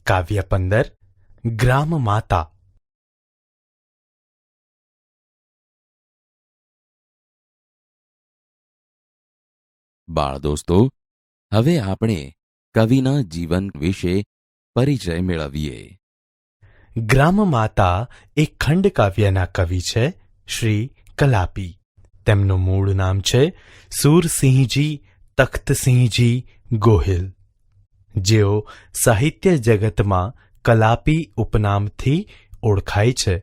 કાવ્ય 15 ગ્રામ માતા. બાળ દોસ્તો, હવે આપણે કવિના જીવન વિશે પરિચય મેળવીએ. ગ્રામ માતા એક ખંડકાવ્યના કવિ છે શ્રી કલાપી. તેમનું મૂળ નામ છે સુરસિંહજી તખ્તસિંહજી ગોહિલ, જેઓ સાહિત્ય જગતમાં કલાપી ઉપનામથી ઓળખાય છે.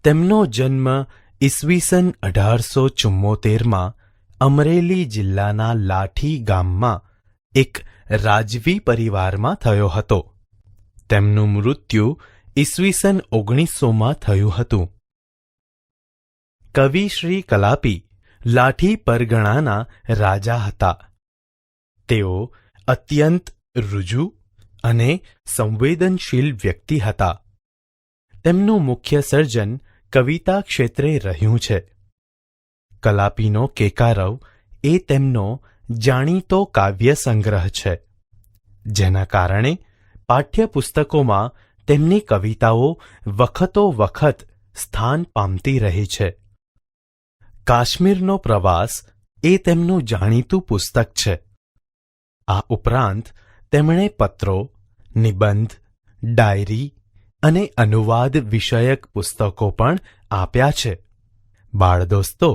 તેમનો જન્મ ઈસવીસન 1874માં અમરેલી જિલ્લાના લાઠી ગામમાં એક રાજવી પરિવારમાં થયો હતો. તેમનું મૃત્યુ ઈસવીસન 1900માં થયું હતું. કવિ શ્રી કલાપી લાઠી પરગણાના રાજા હતા. તેઓ અત્યંત ઋજુ અને સંવેદનશીલ વ્યક્તિ હતા. તેમનું મુખ્ય સર્જન કવિતા ક્ષેત્રે રહ્યું છે. કલાપીનો કેકારવ એ તેમનો જાણીતો કાવ્ય સંગ્રહ છે, જેના કારણે પાઠ્યપુસ્તકોમાં તેમની કવિતાઓ વખતો વખત સ્થાન પામતી રહી છે. કાશ્મીરનો પ્રવાસ એ તેમનું જાણીતું પુસ્તક છે. આ ઉપરાંત તેમણે પત્રો, નિબંધ, ડાયરી અને અનુવાદ વિષયક પુસ્તકો પણ આપ્યા છે. બાળ દોસ્તો,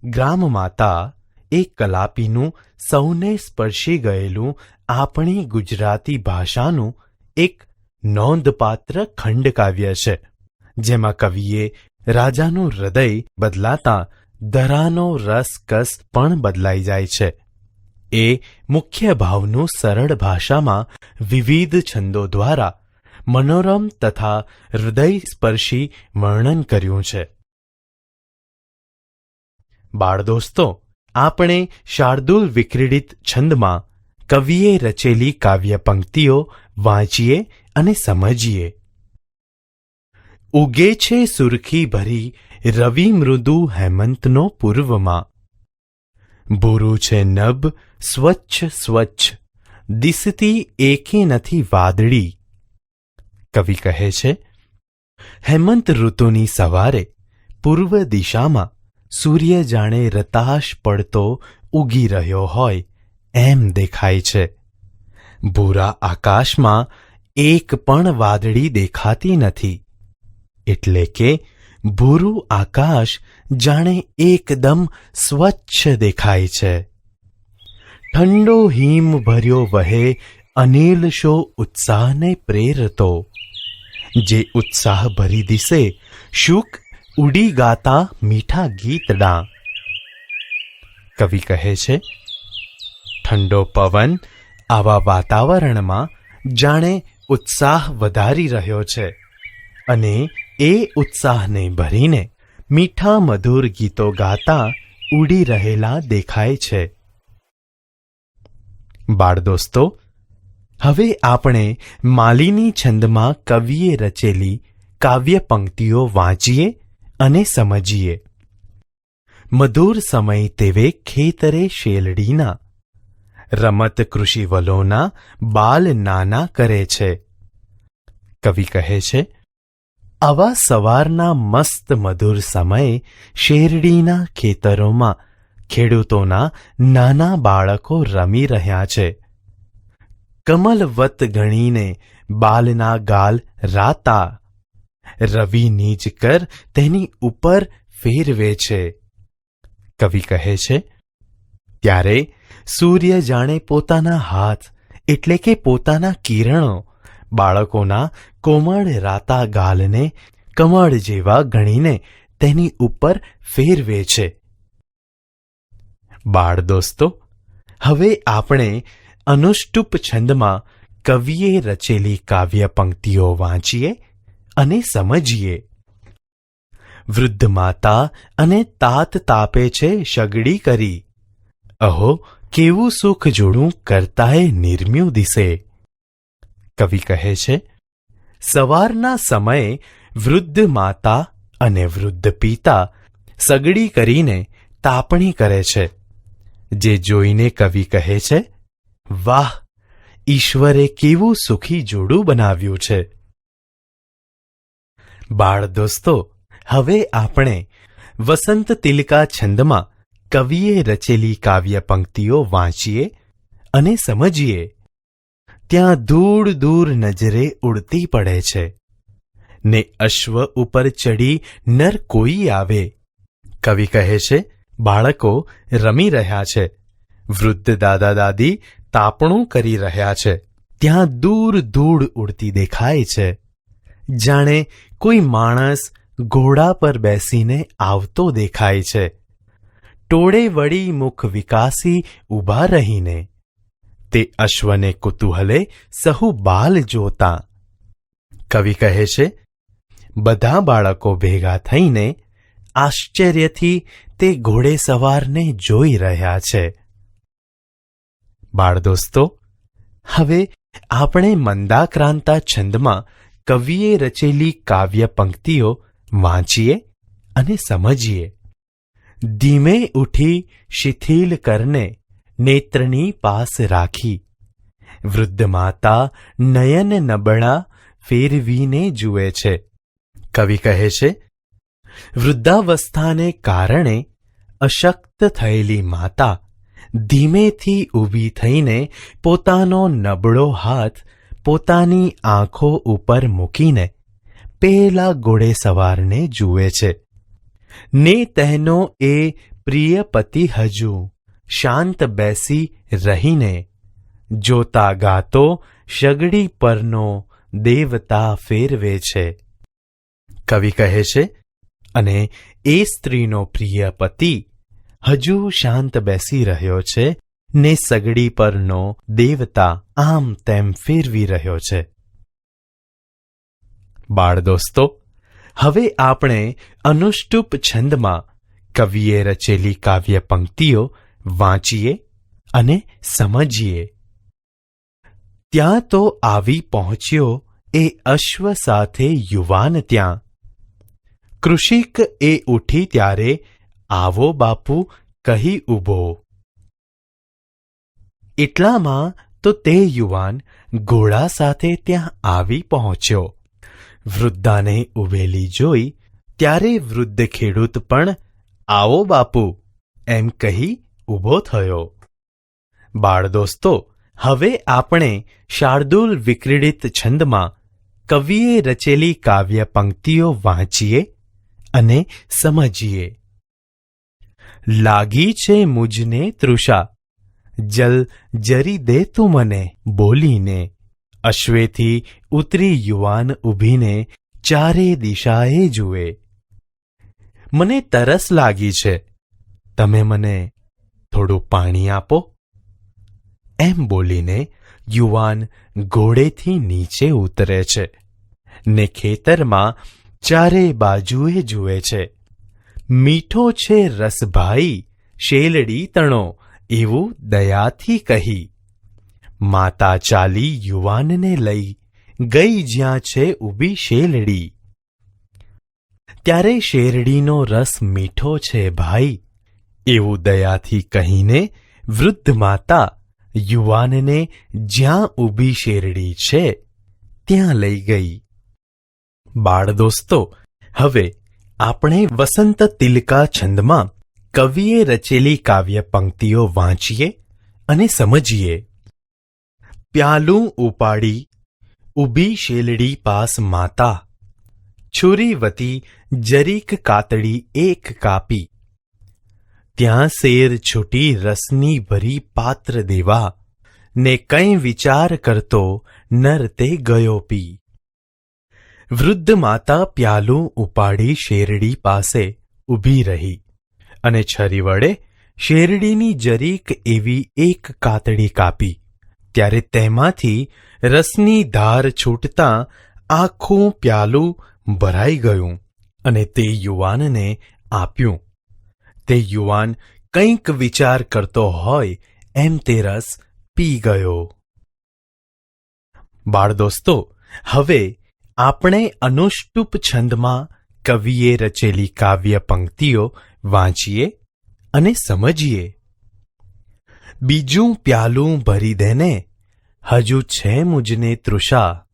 ગ્રામ માતા એ કલાપીનું સૌને સ્પર્શી ગયેલું આપણી ગુજરાતી ભાષાનું એક નોંધપાત્ર ખંડકાવ્ય છે, જેમાં કવિએ રાજાનું હૃદય બદલાતા ધરાનો રસકસ પણ બદલાઈ જાય છે. એ મુખ્ય ભાવનું સરળ ભાષામાં વિવિધ છંદો દ્વારા મનોરમ તથા હૃદયસ્પર્શી વર્ણન કર્યું છે. બાળ દોસ્તો, આપણે શાર્દુલ વિક્રીડિત છંદમાં કવિએ રચેલી કાવ્ય પંક્તિઓ વાંચીએ અને સમજીએ. ઉગે છે સુરખી ભરી રવિ મૃદુ હેમંતનો પૂર્વમાં, ભૂરું છે નભ સ્વચ્છ સ્વચ્છ દિસતી એકે નથી વાદળી. કવિ કહે છે, હેમંત ઋતુની સવારે પૂર્વ દિશામાં સૂર્ય જાણે રતાશ પડતો ઉગી રહ્યો હોય એમ દેખાય છે. ભૂરા આકાશમાં એક પણ વાદળી દેખાતી નથી, એટલે કે ભૂરું આકાશ જાણે એકદમ સ્વચ્છ દેખાય છે. ઠંડો હિમ ભર્યો વહે અનિલ શો ઉત્સાહને પ્રેરતો, જે ઉત્સાહ ભરી દિશે શુક ઉડી ગાતા મીઠા ગીતડા. કવિ કહે છે, ઠંડો પવન આવા વાતાવરણમાં જાણે ઉત્સાહ વધારી રહ્યો છે અને એ ઉત્સાહને ભરીને મીઠા મધુર ગીતો ગાતા ઉડી રહેલા દેખાય છે. બાળ દોસ્તો, હવે આપણે માલિની છંદમાં કવિએ રચેલી કાવ્ય પંક્તિઓ વાંચીએ અને સમજીએ. મધુર સમય તેવે ખેતરે શેલડીના, રમત કૃષિવલોના બાલ નાના કરે છે. કવિ કહે છે, આવા સવારના મસ્ત મધુર સમયે શેરડીના ખેતરોમાં ખેડૂતોના નાના બાળકો રમી રહ્યા છે. કમલવત ગણીને બાલના ગાલ રાતા, રવિ નીજ કર તેની ઉપર ફેરવે છે. કવિ કહે છે, ત્યારે સૂર્ય જાણે પોતાના હાથ એટલે કે પોતાના કિરણો બાળકોના કોમળ રાતા ગાલને કમળ જેવા ગણીને તેની ઉપર ફેરવે છે. બાળ દોસ્તો, હવે આપણે અનુષ્ટુપ છંદમાં કવિએ રચેલી કાવ્ય પંક્તિઓ વાંચીએ અને સમજીએ. વૃદ્ધ માતા અને તાત તાપે છે શગડી કરી, અહો કેવું સુખ જોડું કરતાએ નિર્મ્યું દિશે. કવિ કહે છે, સવારના સમયે વૃદ્ધ માતા અને વૃદ્ધ પિતા સગડી કરીને તાપણી કરે છે, જે જોઈને કવિ કહે છે, વાહ, ઈશ્વરે કેવું સુખી જોડું બનાવ્યું છે. બાળ દોસ્તો, હવે આપણે વસંત તિલકા છંદમાં કવિએ રચેલી કાવ્ય પંક્તિઓ વાંચીએ અને સમજીએ. ત્યાં દૂર દૂર નજરે ઉડતી પડે છે ને અશ્વ ઉપર ચડી નર કોઈ આવે. કવિ કહે છે, બાળકો રમી રહ્યા છે, વૃદ્ધ દાદા દાદી તાપણું કરી રહ્યા છે. ત્યાં દૂર દૂર ઉડતી દેખાય છે, જાણે કોઈ માણસ ઘોડા પર બેસીને આવતો દેખાય છે. ટોળે વળી મુખ વિકાસી ઊભા રહીને તે અશ્વને કુતૂહલે સહુ બાલ જોતા. કવિ કહે છે, બધા બાળકો ભેગા થઈને આશ્ચર્યથી તે ઘોડેસવારને જોઈ રહ્યા છે. બાળ દોસ્તો, હવે આપણે મંદાક્રાંતા છંદમાં કવિએ રચેલી કાવ્ય પંક્તિઓ વાંચીએ અને સમજીએ. ધીમે ઉઠી શિથિલ કરને નેત્રની પાસ રાખી, વૃદ્ધ માતા નયન નબળા ફેરવીને જુએ છે. કવિ કહે છે, વૃદ્ધાવસ્થાને કારણે અશક્ત થયેલી માતા ધીમેથી ઊભી થઈને પોતાનો નબળો હાથ પોતાની આંખો ઉપર મૂકીને પેલા ઘોડેસવારને જુએ છે ને તેનો એ પ્રિય પતિ હજુ શાંત બેસી રહીને જોતા ગાતો શગડી પરનો દેવતા ફેરવે છે. કવિ કહે છે, અને એ સ્ત્રીનો પ્રિય પતિ હજુ શાંત બેસી રહ્યો છે ને સગડી પરનો દેવતા આમ તેમ ફેરવી રહ્યો છે. બાળ દોસ્તો, હવે આપણે અનુષ્ટુપ છંદમાં કવિએ રચેલી કાવ્ય પંક્તિઓ વાંચીએ અને સમજીએ. ત્યાં તો આવી પહોંચ્યો એ અશ્વ સાથે યુવાન ત્યાં. કૃષિક એ ઉઠી ત્યારે આવો બાપુ કહી ઊભો. એટલામાં તો તે યુવાન ઘોડા સાથે ત્યાં આવી પહોંચ્યો. વૃદ્ધાને ઊભેલી જોઈ ત્યારે વૃદ્ધ ખેડૂત પણ આવો બાપુ એમ કહી ઊભો થયો. બાળ દોસ્તો, હવે આપણે શાર્દૂલ વિક્રીડિત છંદમાં કવિએ રચેલી કાવ્ય પંક્તિઓ વાંચીએ અને સમજીએ. લાગી છે મુજને તૃષા, જલ જરી દે તું મને બોલીને. અશ્વેથી ઉતરી યુવાન ઊભીને ચારે દિશાએ જુએ. મને તરસ લાગી છે, તમે મને થોડું પાણી આપો. એમ બોલીને યુવાન ઘોડેથી નીચે ઉતરે છે ને ખેતરમાં ચારે બાજુએ જુએ છે. મીઠો છે રસભાઈ શેલડી તણો, એવું દયાથી કહી. માતા ચાલી યુવાનને લઈ ગઈ જ્યાં છે ઊભી શેલડી. ત્યારે શેરડીનો રસ મીઠો છે ભાઈ, એવું દયાથી કહીને વૃદ્ધ માતા યુવાનને જ્યાં ઊભી શેરડી છે ત્યાં લઈ ગઈ. બાળ દોસ્તો, હવે આપણે વસંત તિલકા છંદમાં કવિએ રચેલી કાવ્ય પંક્તિઓ વાંચીએ અને સમજીએ. પ્યાલું ઉપાડી ઊભી શેલડી પાસ માતા, છુરી વતી જરીક કાતડી એક કાપી. ત્યાં શેર છૂટી રસની ભરી પાત્ર દેવા, ને કંઈ વિચાર કરતો નર તે ગયો પી. વૃદ્ધ માતા પ્યાલું ઉપાડી શેરડી પાસે ઊભી રહી અને છરી વડે શેરડીની જરીક એવી એક કાતડી કાપી. ત્યારે તેમાંથી રસની ધાર છૂટતાં આખું પ્યાલું ભરાઈ ગયું અને તે યુવાનને આપ્યું. તે યુવાન કંઈક વિચાર કરતો હોય એમ તે રસ પી ગયો. બાળ દોસ્તો, હવે આપણે અનુષ્ટુપ છંદમાં કવિએ રચેલી કાવ્ય પંક્તિઓ વાંચીએ અને સમજીએ. બીજું પ્યાલું ભરી દેને હજુ છે મુજને તૃષા,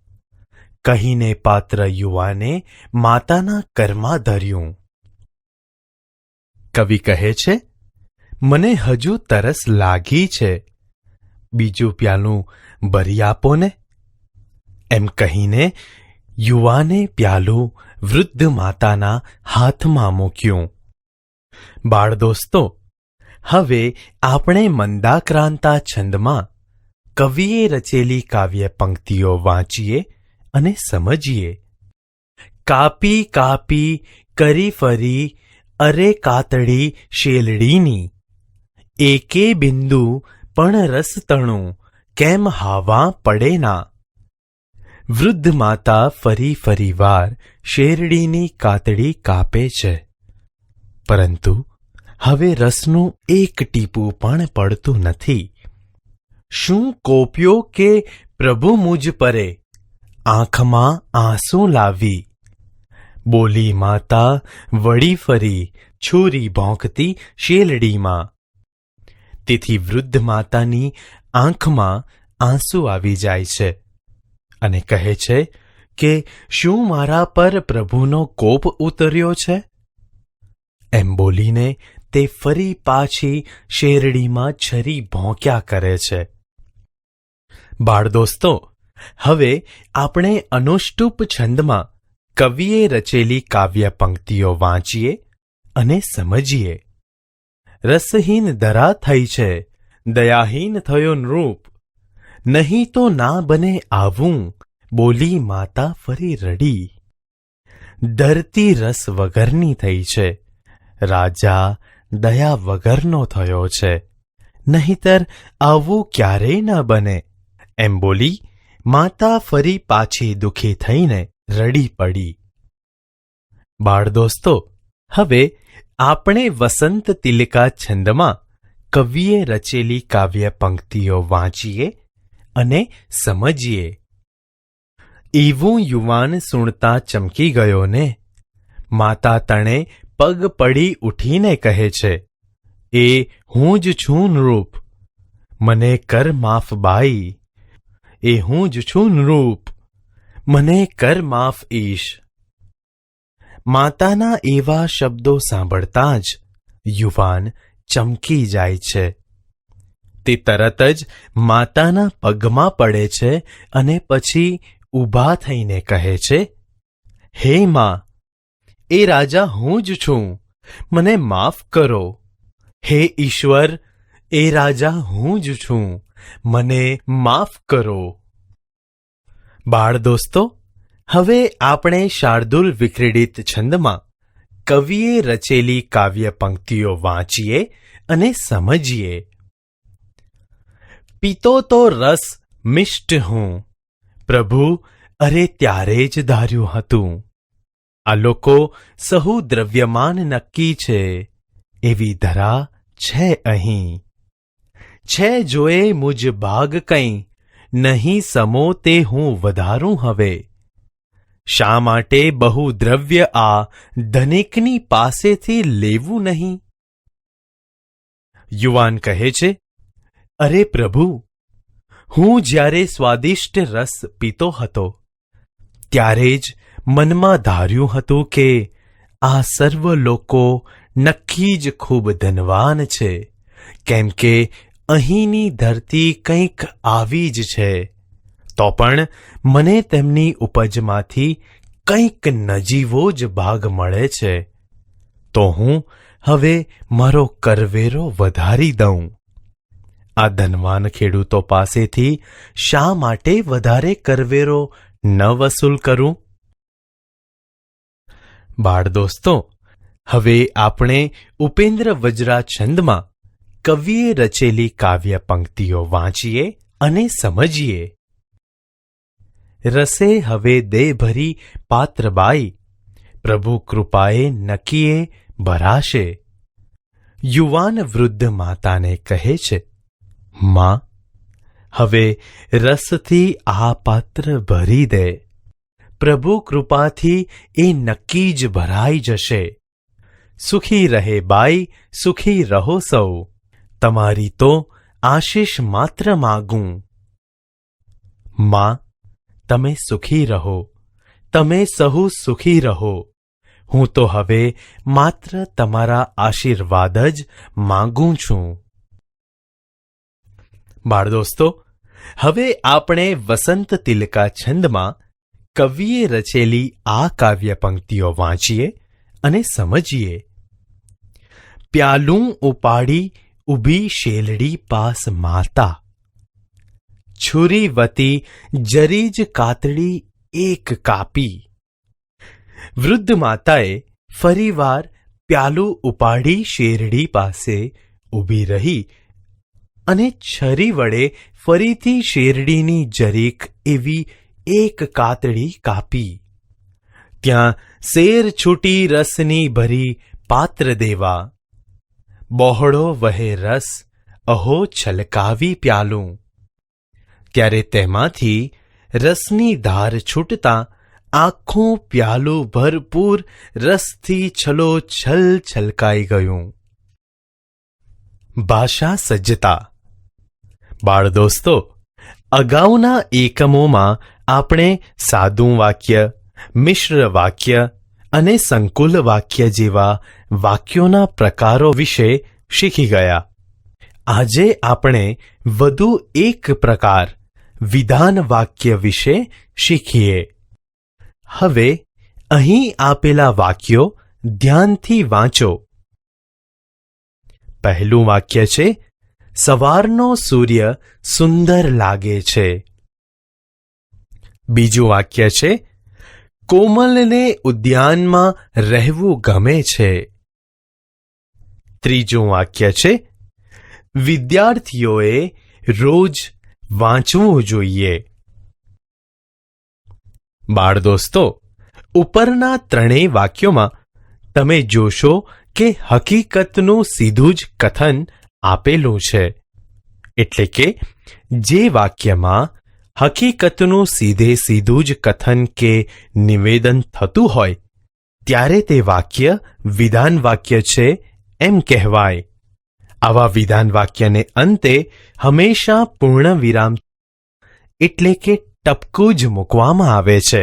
કહીને પાત્ર યુવાને માતાના કરમાં ધર્યું. કવિ કહે છે, મને હજુ તરસ લાગી છે, બીજું પ્યાલું ભરી આપો ને. એમ કહીને યુવાને પ્યાલું વૃદ્ધ માતાના હાથમાં મૂક્યું. બાળ દોસ્તો, હવે આપણે મંદાક્રાંતા છંદમાં કવિએ રચેલી કાવ્ય પંક્તિઓ વાંચીએ અને સમજીએ. કાપી કાપી કરી ફરી અરે કાતડી શેલડીની, એકે બિંદુ પણ રસતણું કેમ હાવા પડે ના. વૃદ્ધ માતા ફરી ફરીવાર શેરડીની કાતડી કાપે છે, પરંતુ હવે રસનું એક ટીપું પણ પડતું નથી. શું કોપ્યો કે પ્રભુ મુજ પરે, આંખમાં આંસુ લાવી. બોલી માતા વળી ફરી છુરી ભોંકતી શેલડીમાં. તેથી વૃદ્ધ માતાની આંખમાં આંસુ આવી જાય છે અને કહે છે કે શું મારા પર પ્રભુનો કોપ ઉતર્યો છે. એમ બોલીને તે ફરી પાછી શેરડીમાં છરી ભોંક્યા કરે છે. બાળ દોસ્તો, હવે આપણે અનુષ્ટુપ છંદમાં કવિએ રચેલી કાવ્ય પંક્તિઓ વાંચીએ અને સમજીએ. રસહીન ધરા થઈ છે, દયાહીન થયો નૃપ, નહીં તો ના બને આવું, બોલી માતા ફરી રડી. ધરતી રસ વગરની થઈ છે, રાજા દયા વગરનો થયો છે, નહીતર આવું ક્યારેય ન બને. એમ બોલી માતા ફરી પાછી દુઃખી થઈને રડી પડી. બાળ દોસ્તો, હવે આપણે વસંત તિલકા છંદમાં કવિએ રચેલી કાવ્ય પંક્તિઓ વાંચીએ અને સમજીએ. એવું યુવાન સુણતા ચમકી ગયો ને, માતા તણે પગ પડી ઉઠીને કહે છે, એ હું જ છું નૃપ, મને કર માફ બાઈ. એ હું જ છું નૃપ, મને કર માફ ઈશ. માતાના એવા શબ્દો સાંભળતા જ યુવાન ચમકી જાય છે. તે તરત જ માતાના પગમાં પડે છે અને પછી ઊભા થઈને કહે છે, હે મા, એ રાજા હું જ છું, મને માફ કરો. હે ઈશ્વર, એ રાજા હું જ છું, મને માફ કરો. બાળ દોસ્તો, હવે આપણે શાર્દુલ વિક્રીડિત છંદમાં કવિએ રચેલી કાવ્ય પંક્તિઓ વાંચીએ અને સમજીએ. પીતો તો રસ મિષ્ટ હું, પ્રભુ અરે ત્યારે જ ધાર્યું હતું. આ લોકો સહુ દ્રવ્યમાન નક્કી છે, એવી ધરા છે અહીં. છે જોએ મુજ ભાગ કંઈ, નહીં સમો તે હું વધારું હવે. શા માટે બહુ દ્રવ્ય આ ધનિકની પાસેથી લેવું નહીં. યુવાન કહે છે, અરે પ્રભુ, હું જ્યારે સ્વાદિષ્ટ રસ પીતો હતો ત્યારે જ મનમાં ધાર્યું હતું કે આ સર્વ લોકો નક્કી જ ખૂબ ધનવાન છે, કેમ કે અહીંની ધરતી કંઈક આવી જ છે. તો પણ મને તેમની ઉપજમાંથી કંઈક નજીવો જ ભાગ મળે છે, તો હું હવે મારો કરવેરો વધારી દઉં. આ ધનવાન ખેડૂતો પાસેથી શા માટે વધારે કરવેરો ન વસૂલ કરું? બાળ દોસ્તો, હવે આપણે ઉપેન્દ્ર વજ્રા છંદમાં કવિએ રચેલી કાવ્ય પંક્તિઓ વાંચીએ અને સમજીએ. રસે હવે દે ભરી પાત્રબાઈ, પ્રભુ કૃપાએ નકીએ ભરાશે. યુવાન વૃદ્ધ માતાને કહે છે, માં, હવે રસથી આ પાત્ર ભરી દે. પ્રભુ કૃપાથી એ નક્કી જ ભરાઈ જશે. સુખી રહે બાઈ, સુખી રહો સૌ, તમારી તો આશીષ માત્ર માગું. માં, તમે સુખી રહો, તમે સહુ સુખી રહો. હું તો હવે માત્ર તમારા આશીર્વાદ જ માંગું છું. બાળદોસ્તો, હવે આપણે વસંત તિલકા છંદમાં કવિએ રચેલી આ કાવ્ય પંક્તિઓ વાંચીએ અને સમજીએ. પ્યાલું ઉપાડી ઊભી શેલડી પાસ માતા, છુરીવતી જરી જ કાતડી એક કાપી. વૃદ્ધ માતાએ ફરીવાર પ્યાલું ઉપાડી શેરડી પાસે ઊભી રહી અને છરી વડે ફરીથી શેરડીની જરીક એવી એક કાતડી કાપી. ત્યાં શેર છૂટી રસની ભરી પાત્ર દેવા, બહોળો વહે રસ અહો છલકાવી પ્યાલું. ત્યારે તેમાંથી રસની ધાર છૂટતા આખું પ્યાલું ભરપૂર રસથી છલોછલ છલકાઈ ગયું. ભાષા સજ્જતા. બાળદોસ્તો, અગાઉના એકમોમાં આપણે સાદું વાક્ય, મિશ્ર વાક્ય અને સંકુલ વાક્ય જેવા વાક્યોના પ્રકારો વિશે શીખી ગયા. આજે આપણે વધુ એક પ્રકાર, વિધાન વાક્ય વિશે શીખીએ. હવે અહીં આપેલા વાક્યો ધ્યાનથી વાંચો. પહેલું વાક્ય છે, સવારનો સૂર્ય સુંદર લાગે છે. બીજું વાક્ય છે, કોમલને ઉદ્યાનમાં રહેવું ગમે છે. ત્રીજું વાક્ય છે, વિદ્યાર્થીઓએ રોજ વાંચવું જોઈએ. બાળદોસ્તો, ઉપરના ત્રણેય વાક્યોમાં તમે જોશો કે હકીકતનું સીધું જ કથન આપેલું છે. એટલે કે જે વાક્યમાં હકીકતનું સીધે સીધું જ કથન કે નિવેદન થતું હોય ત્યારે તે વાક્ય વિધાન વાક્ય છે એમ કહેવાય. આવા વિધાન વાક્યને અંતે હંમેશા પૂર્ણ વિરામ એટલે કે ટપકું જ મૂકવામાં આવે છે.